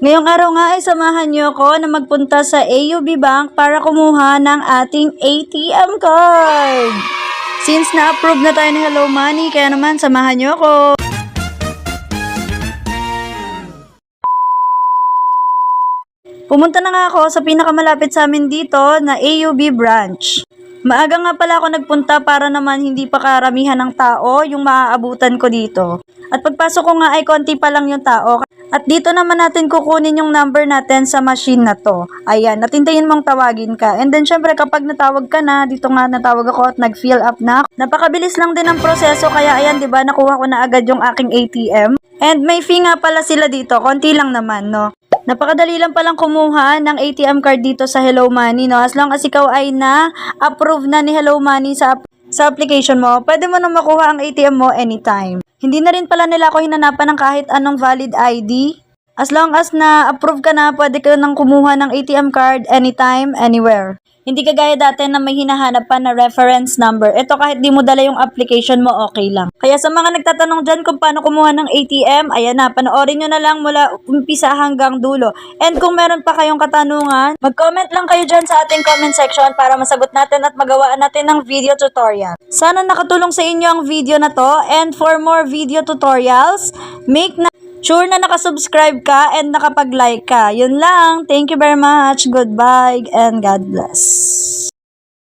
Ngayong araw nga ay samahan niyo ko na magpunta sa AUB Bank para kumuha ng ating ATM card. Since na-approve na tayo ni Hello Money, kaya naman samahan niyo ko. Pumunta na nga ako sa pinakamalapit sa amin dito na AUB branch. Maaga nga pala ako nagpunta para naman hindi pa karamihan ng tao yung maaabutan ko dito. At pagpasok ko nga ay konti pa lang yung tao. At dito naman natin kukunin yung number natin sa machine na to. Ayan, natintayin mong tawagin ka. And then syempre kapag natawag ka na, dito nga natawag ako at nag-fill up na. Napakabilis lang din ang proseso kaya ayan, 'di ba, nakuha ko na agad yung aking ATM. And may fee nga pala sila dito, konti lang naman, no. Napakadali lang palang kumuha ng ATM card dito sa Hello Money, no. As long as ikaw ay na-approve na ni Hello Money sa application mo, pwede mo na makuha ang ATM mo anytime. Hindi na rin pala nila ako hinanapan ng kahit anong valid ID. As long as na-approve ka na, pwede ka nang kumuha ng ATM card anytime, anywhere. Hindi kagaya dati na may hinahanap pa na reference number. Ito kahit di mo dala yung application mo, okay lang. Kaya sa mga nagtatanong dyan kung paano kumuha ng ATM, ayan na, panoorin nyo na lang mula umpisa hanggang dulo. And kung meron pa kayong katanungan, mag-comment lang kayo dyan sa ating comment section para masagot natin at magawaan natin ng video tutorial. Sana nakatulong sa inyo ang video na to. And for more video tutorials, make na sure na nakasubscribe ka and nakapag-like ka. Yun lang. Thank you very much. Goodbye and God bless.